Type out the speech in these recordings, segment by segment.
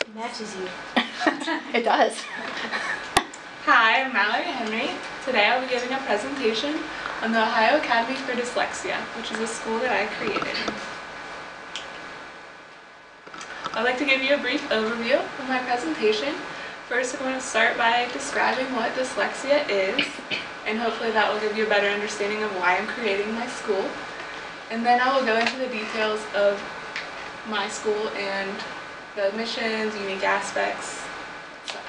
It matches you. It does. Hi, I'm Mallory Henry. Today I'll be giving a presentation on the Ohio Academy for Dyslexia, which is a school that I created. I'd like to give you a brief overview of my presentation. First, I'm going to start by describing what dyslexia is, and hopefully that will give you a better understanding of why I'm creating my school. And then I will go into the details of my school and the missions, unique aspects, such.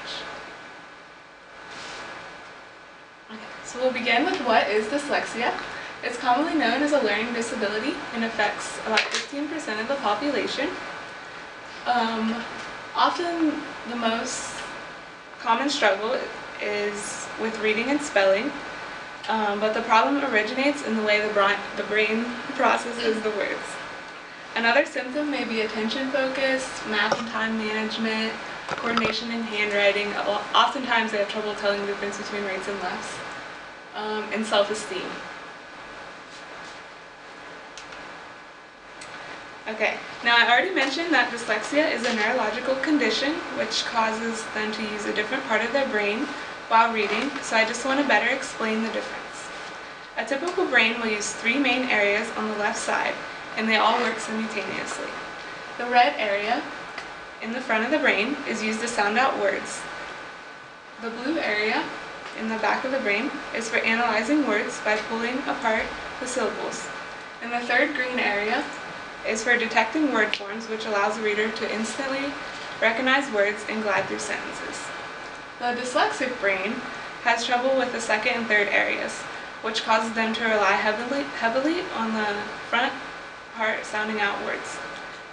Okay, so we'll begin with what is dyslexia. It's commonly known as a learning disability and affects about 15% of the population. Often the most common struggle is with reading and spelling, but the problem originates in the way the brain processes the words. Another symptom may be attention focus, math and time management, coordination in handwriting. Oftentimes they have trouble telling the difference between rights and lefts, and self-esteem. Okay, now I already mentioned that dyslexia is a neurological condition which causes them to use a different part of their brain while reading, so I just want to better explain the difference. A typical brain will use three main areas on the left side, and they all work simultaneously. The red area in the front of the brain is used to sound out words. The blue area in the back of the brain is for analyzing words by pulling apart the syllables. And the third green area is for detecting word forms, which allows the reader to instantly recognize words and glide through sentences. The dyslexic brain has trouble with the second and third areas, which causes them to rely heavily on the front part sounding out words.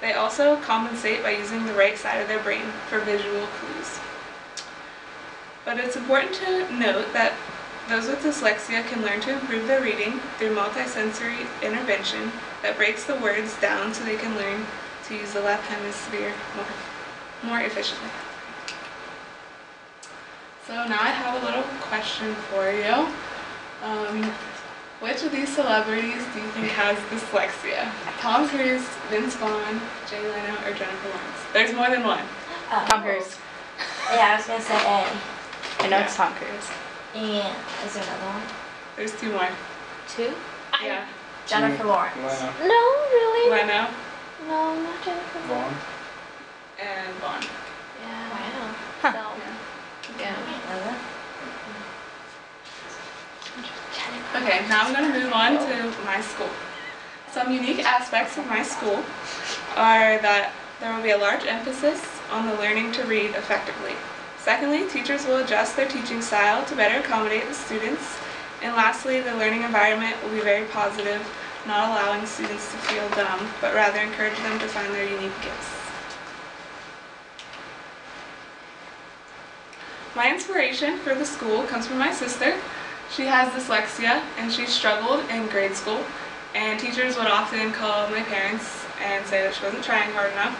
They also compensate by using the right side of their brain for visual clues. But it's important to note that those with dyslexia can learn to improve their reading through multisensory intervention that breaks the words down so they can learn to use the left hemisphere more efficiently. So now I have a little question for you. Which of these celebrities do you think has dyslexia? Tom Cruise, Vince Vaughn, Jay Leno, or Jennifer Lawrence? There's more than one. Tom Cruise. Yeah, I was going to say A. I know it's Tom Cruise. And is there another one? There's two more. Two? Yeah. Jennifer Lawrence. Leno. No, really? Leno No, not Jennifer Lawrence. Vaughn. and Vaughn. Yeah. Wow. Huh. So, Yeah. Okay, now I'm going to move on to my school. Some unique aspects of my school are that there will be a large emphasis on the learning to read effectively. Secondly, teachers will adjust their teaching style to better accommodate the students. And lastly, the learning environment will be very positive, not allowing students to feel dumb, but rather encourage them to find their unique gifts. My inspiration for the school comes from my sister. She has dyslexia and she struggled in grade school, and teachers would often call my parents and say that she wasn't trying hard enough,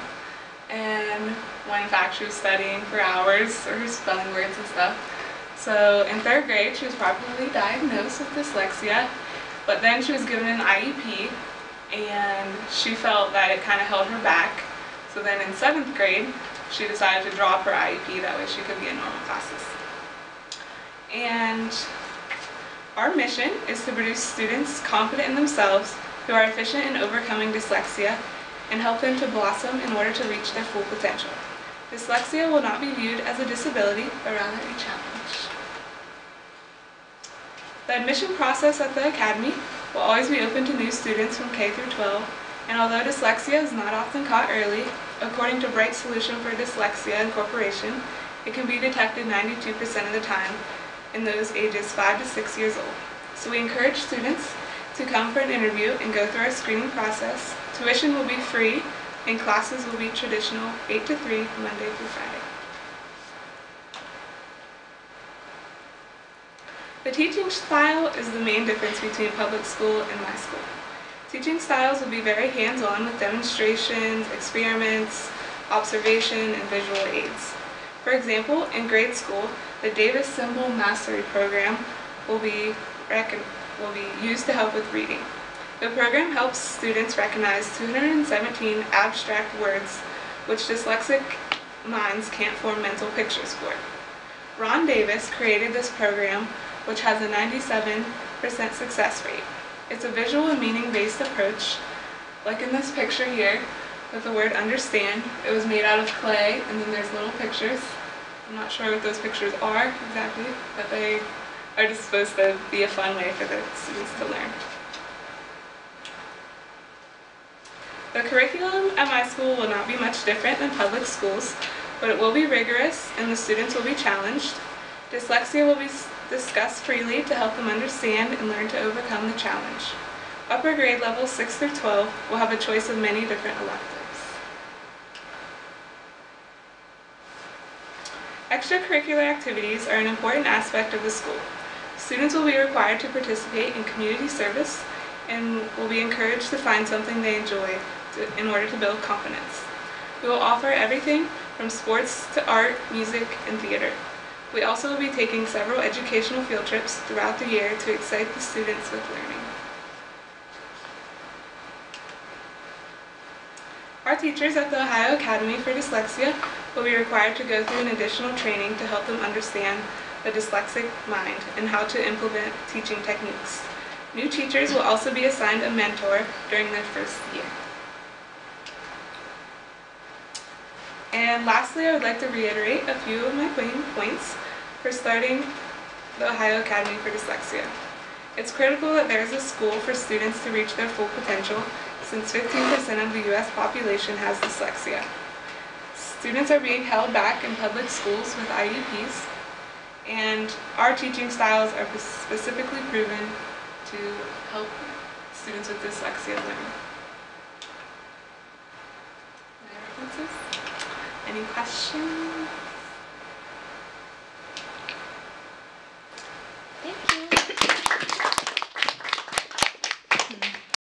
and when in fact she was studying for hours or spelling words and stuff. So in third grade she was properly diagnosed with dyslexia, but then she was given an IEP and she felt that it kind of held her back. So then in 7th grade she decided to drop her IEP, that way she could be in normal classes. And our mission is to produce students confident in themselves who are efficient in overcoming dyslexia and help them to blossom in order to reach their full potential. Dyslexia will not be viewed as a disability, but rather a challenge. The admission process at the Academy will always be open to new students from K through 12, and although dyslexia is not often caught early, according to Bright Solution for Dyslexia Incorporation, it can be detected 92% of the time in those ages 5 to 6 years old. So we encourage students to come for an interview and go through our screening process. Tuition will be free and classes will be traditional 8 to 3 Monday through Friday. The teaching style is the main difference between public school and my school. Teaching styles will be very hands-on with demonstrations, experiments, observation, and visual aids. For example, in grade school, the Davis Symbol Mastery Program will be used to help with reading. The program helps students recognize 217 abstract words which dyslexic minds can't form mental pictures for. Ron Davis created this program, which has a 97% success rate. It's a visual and meaning-based approach, like in this picture here, with the word understand. It was made out of clay, and then there's little pictures. I'm not sure what those pictures are exactly, but they are just supposed to be a fun way for the students to learn. The curriculum at my school will not be much different than public schools, but it will be rigorous and the students will be challenged. Dyslexia will be discussed freely to help them understand and learn to overcome the challenge. Upper grade levels 6 through 12 will have a choice of many different electives. Extracurricular activities are an important aspect of the school. Students will be required to participate in community service and will be encouraged to find something they enjoy in order to build confidence. We will offer everything from sports to art, music, and theater. We also will be taking several educational field trips throughout the year to excite the students with learning. Our teachers at the Ohio Academy for Dyslexia will be required to go through an additional training to help them understand the dyslexic mind and how to implement teaching techniques. New teachers will also be assigned a mentor during their first year. And lastly, I would like to reiterate a few of my main points for starting the Ohio Academy for Dyslexia. It's critical that there is a school for students to reach their full potential, since 15% of the U.S. population has dyslexia. Students are being held back in public schools with IEPs, and our teaching styles are specifically proven to help students with dyslexia learn. My references? Any questions?